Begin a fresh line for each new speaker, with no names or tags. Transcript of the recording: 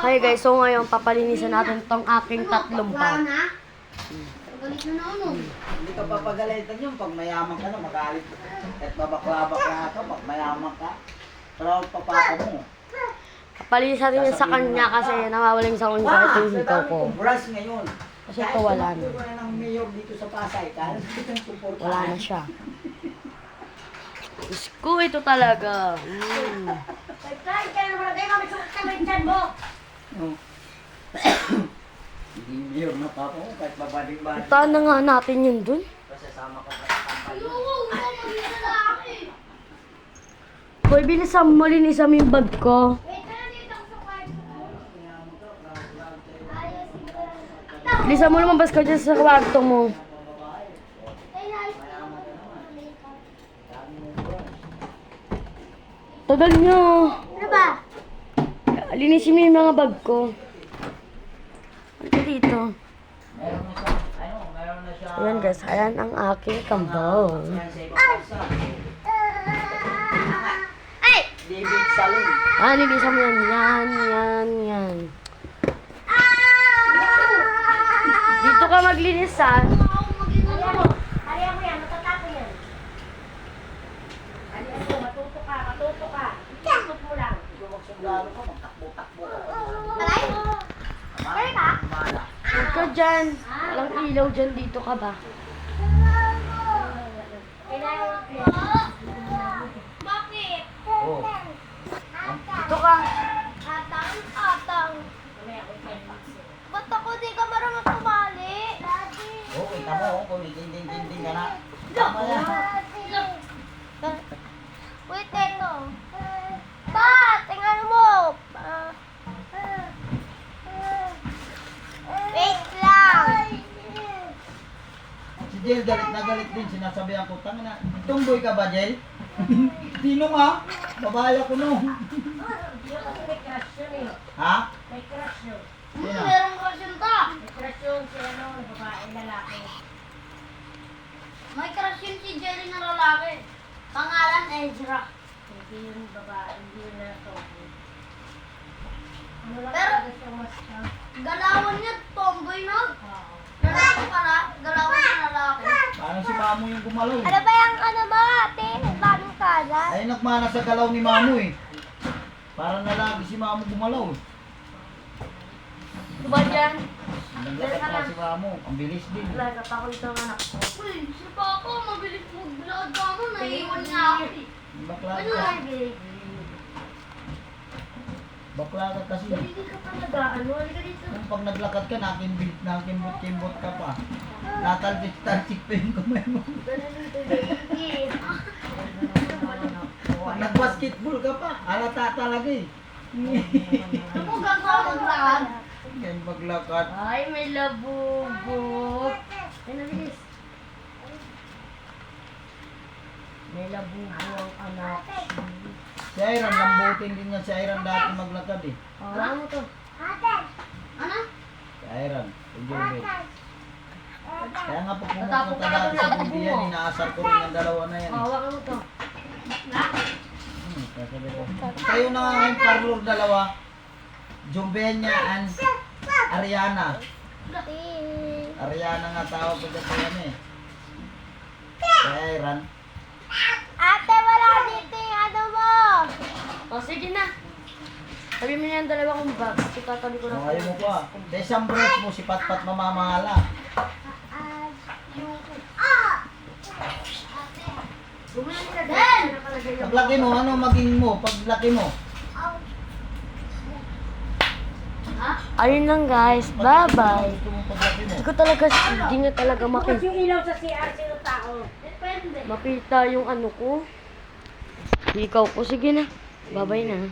Hi guys, so ngayon papalinisan natin tong aking tatlong bag.
Hindi ka papagalitan yun pag mayaman ka na, magalit. At babaklabak na ka pag mayaman ka. Pero papapa mo.
Papalinisan natin yun sa kanya kasi nawawaling sa kanya kahit yung hikaw ko.
Brush ngayon.
Kasi ito wala na.
Kahit tumakbo ka ng mayor dito sa Pasay, kahit kitang suportahan.
Wala na siya. Diyos ko, ito talaga.
Hindi mayor na papa mo, kahit babading-bading.
Puntaan na nga natin yun dun.
Pasasama ka sa kampay.
Hoy, bilisan mo, linisan mo yung bag ko. Bilisan mo lumabas ka dyan sa kwarto mo. Tagal nyo.
Ano ba?
Linisin mo yung mga bag ko. Ano dito?
Meron na siya.
Ayan guys, ayan ang aking kambao.
Yan sa ibang bansa.
Ay!
David Salon.
Ah, linisan mo yan. Yan. Dito ka maglinisan.
Halihan mo yan, matatapo yan. Halihan mo, matuto ka. Tutok mo lang.
Ikaw magsundalo ka, magtakbo-takbo ka.
Alay? Kaya ka?
Mala.
Huwag ka dyan. Walang ilaw dyan. Dito ka ba?
Bakit?
Oh.
Dito ka.
Atang. Ba't ako di ka marunong tumali?
Oh, kita mo, oh, kumiding-ding-ding ka na. Tama yan.
Wait, tengo. Pa, tingnan mo. Wait lang.
Si Jel, galit na galit din. Sinasabihan ko, tanga na, tumboy ka ba, Jel? Sino nga? Babae ako no.
May crush yun eh.
Ha?
May crush yun.
Sino?
Meron crush yun ta. May crush yun si babae, lalaki. May crush yun si Jerry na lalaki. Pangalan Ezra. Hindi yun babae, hindi yun lalaki. Pero, galawan niya, tomboy na. Lalaki pala, galawan niya lalaki.
Paano si Mamo yung gumalaw eh?
Ano ba yung ano mo, ate? Bagong kalat?
Ay, nagmana sa galaw ni Mamo eh. Parang nalagi si Mamo gumalaw eh.
Diba dyan?
Naglakad pa si Mamo. Ang bilis din.
Lagat ako ito ang anak ko.
Uy, si Papa, mabilis maglakad ka mo, naiwan niya ako.
Bakla
Ano
ka.
ay, baby?
Bakla ka kasi.
Hindi ka pa nag-ano. Halika dito.
Kung pag naglakad ka, nakimbot-kimbot ka pa. Natalsik-talsik pa yung kamay mo.
Ganun dito, baby.
Pag nag-basketball ka pa, halata talaga eh.
Ako gagawa maglakad.
Yan maglakad.
Ay, may labubo. Ay, nabilis. May labubo ang anak.
Si Iron, lambutin din niya si Iron dati maglakad eh.
Hawakan mo to.
Ano?
Si Iron, si Joey. Kaya nga pag
Natapos
pumunta
ka na
dati
dun,
sa
labubo
Bubiyan,
mo.
inaasar ko rin ang dalawa na yan eh.
Hawakan mo to.
Sasabi ko. Kayo na nga yung parlor dalawa. Jumbenya and Ariana. Ariana nga tawag ko dito yan eh. Si Iron.
Ate, wala dito yung ano mo.
O, sige na. Sabi mo niyan dalawa kong bag. Itatabi ko na.
Oh, ayaw mo pa. Sa isang brush mo, si Patpat mamamahala.
Gumawa nila
Ben!
nakalagay yung
Paglaki mo, ano maging mo? Paglaki mo.
Ayun lang guys. Bye-bye.
Gusto mong paglaki mo.
Hindi ko talaga, hindi nga talaga makita.
Yung ilaw sa CR, sino tao? Depende.
Makita yung ano ko. Ikaw ko. Sige na. Bye-bye na.